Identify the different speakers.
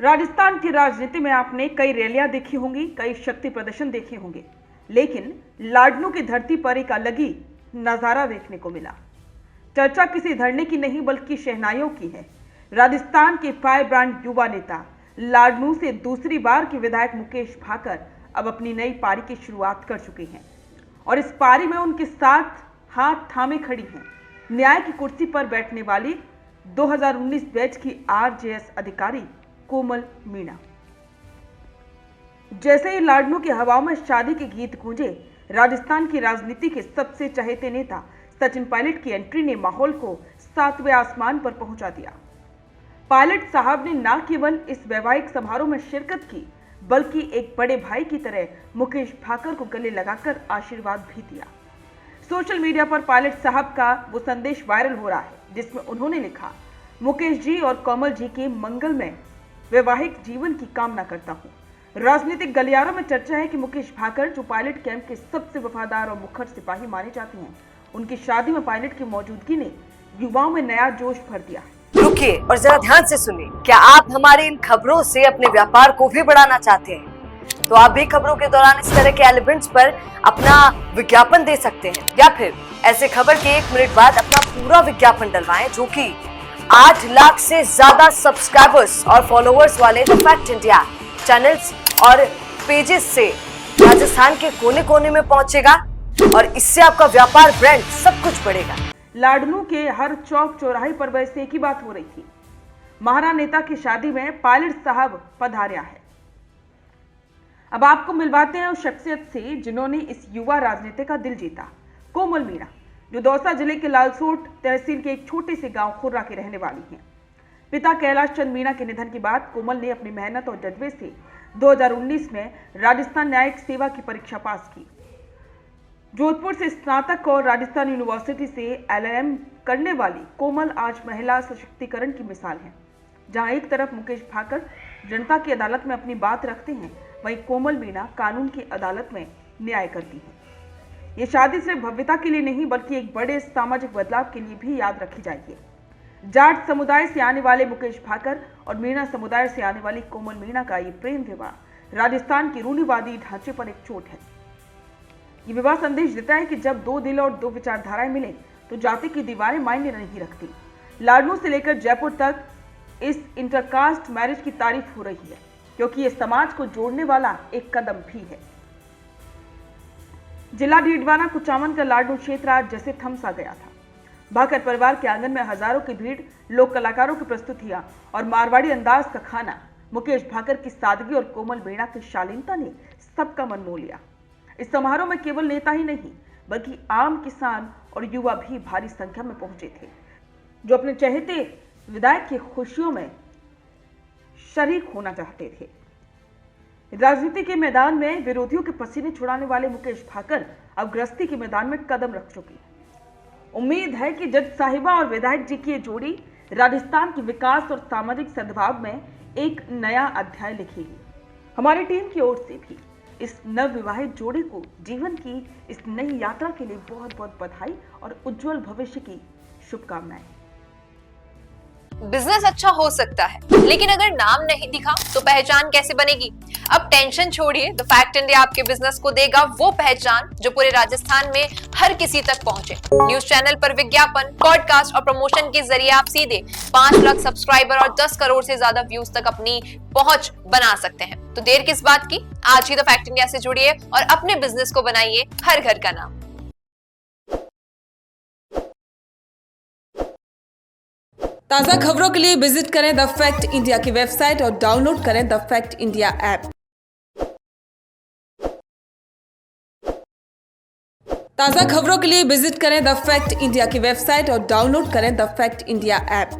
Speaker 1: राजस्थान की राजनीति में आपने कई रैलियां देखी होंगी, कई शक्ति प्रदर्शन देखे होंगे, लेकिन लाडनू की धरती पर एक अलग ही नजारा देखने को मिला। चर्चा किसी धरने की नहीं बल्कि शहनाइयों की है। राजस्थान के फायर ब्रांड युवा नेता लाडनू से दूसरी बार के विधायक मुकेश भाकर अब अपनी नई पारी की शुरुआत कर चुके हैं और इस पारी में उनके साथ हाथ थामे खड़ी हैं न्याय की कुर्सी पर बैठने वाली 2019 बैच की आरजेएस अधिकारी कोमल मीणा। जैसे ही लाडनू की हवाओं में शादी के गीत गूंजे, राजस्थान की राजनीति के सबसे चहेते नेता सचिन पायलट की एंट्री ने माहौल को 7वें आसमान पर पहुंचा दिया। पायलट साहब ने न केवल इस वैवाहिक समारोह में शिरकत की, बल्कि एक बड़े भाई की तरह मुकेश भाकर को गले लगाकर आशीर्वाद भी दिया। सोशल मीडिया पर पायलट साहब का वो संदेश वायरल हो रहा है, जिसमें उन्होंने लिखा, मुकेश जी और कोमल जी के मंगलमय वैवाहिक जीवन की कामना करता हूं। राजनीतिक गलियारों में चर्चा है कि मुकेश भाकर, जो पायलट कैंप के सबसे वफादार और मुखर सिपाही माने जाते हैं, उनकी शादी में पायलट की मौजूदगी ने युवाओं में नया जोश भर दिया है।
Speaker 2: रुकिए और जरा ध्यान से सुनिए। क्या आप हमारे इन खबरों से अपने व्यापार को भी बढ़ाना चाहते हैं? तो आप भी खबरों के दौरान इस तरह के एलिमेंट्स पर अपना विज्ञापन दे सकते हैं, या फिर ऐसे खबर के 1 मिनट बाद अपना पूरा विज्ञापन डलवाएं, जो कि 8 लाख से ज्यादा सब्सक्राइबर्स और फॉलोअर्स वाले द फैक्ट इंडिया चैनल्स और पेजेस से राजस्थान के कोने कोने में पहुंचेगा और इससे आपका व्यापार, ब्रांड सब कुछ बढ़ेगा।
Speaker 1: लाडनू के हर चौक चौराहे पर वैसे एक ही बात हो रही थी, महारा नेता की शादी में पायलट साहब पधारिया है। अब आपको मिलवाते हैं उस शख्सियत से जिन्होंने इस युवा राजनीति का दिल जीता, कोमल मीणा, जो दौसा जिले के लालसोट तहसील के एक छोटे से गांव खुर्रा के रहने वाली हैं। पिता कैलाश चंद मीणा के निधन के बाद कोमल ने अपनी मेहनत और जज्बे से 2019 में राजस्थान न्यायिक सेवा की परीक्षा पास की। जोधपुर से स्नातक और राजस्थान यूनिवर्सिटी से LLM करने वाली कोमल आज महिला सशक्तिकरण की मिसाल है। जहां एक तरफ मुकेश भाकर जनता की अदालत में अपनी बात रखते हैं, वहीं कोमल मीणा कानून की अदालत में न्याय करती है। ये शादी सिर्फ भव्यता के लिए नहीं बल्कि एक बड़े सामाजिक बदलाव के लिए भी याद रखी जाएगी। जाट समुदाय से आने वाले मुकेश भाकर और मीणा समुदाय से आने वाली कोमल मीणा का ये प्रेम विवाह राजस्थान की रूढ़िवादी ढांचे पर एक चोट है। ये विवाह संदेश देता है कि जब 2 दिल और 2 विचारधाराएं मिले तो जाति की दीवारें मायने नहीं रखती। लाडनू से लेकर जयपुर तक इस इंटरकास्ट मैरिज की तारीफ हो रही है, क्योंकि ये समाज को जोड़ने वाला एक कदम भी है। जिला डीडवाना कुचामन का लाडनू क्षेत्र आज जैसे थम सा गया था। भाकर परिवार के आंगन में हजारों की भीड़, लोक कलाकारों की प्रस्तुतियां और मारवाड़ी अंदाज का खाना, मुकेश भाकर की सादगी और कोमल मीणा की शालीनता ने सबका मन मोह लिया। इस समारोह में केवल नेता ही नहीं बल्कि आम किसान और युवा भी भारी संख्या में पहुंचे थे, जो अपने चहेते विधायक की खुशियों में शरीक होना चाहते थे। राजनीति के मैदान में विरोधियों के पसीने छुड़ाने वाले मुकेश भाकर अब गृहस्थी के मैदान में कदम रख चुके हैं। उम्मीद है कि जज साहिबा और विधायक जी की ये जोड़ी राजस्थान के विकास और सामाजिक सद्भाव में एक नया अध्याय लिखेगी। हमारी टीम की ओर से भी इस नवविवाहित जोड़ी को जीवन की इस नई यात्रा के लिए बहुत बहुत बधाई और उज्जवल भविष्य की शुभकामनाएं।
Speaker 3: बिजनेस अच्छा हो सकता है, लेकिन अगर नाम नहीं दिखा तो पहचान कैसे बनेगी? अब टेंशन छोड़िए, द फैक्ट इंडिया आपके बिजनेस को देगा वो पहचान जो पूरे राजस्थान में हर किसी तक पहुंचे। न्यूज चैनल पर विज्ञापन, पॉडकास्ट और प्रमोशन के जरिए आप सीधे 5 लाख सब्सक्राइबर और 10 करोड़ से ज्यादा व्यूज तक अपनी पहुंच बना सकते हैं। तो देर किस बात की, आज ही द फैक्ट इंडिया से जुड़िए और अपने बिजनेस को बनाइए हर घर का नाम।
Speaker 4: ताज़ा खबरों के लिए विजिट करें द फैक्ट इंडिया की वेबसाइट और डाउनलोड करें द फैक्ट इंडिया ऐप। ताज़ा खबरों के लिए विजिट करें द फैक्ट इंडिया की वेबसाइट और डाउनलोड करें द फैक्ट इंडिया ऐप।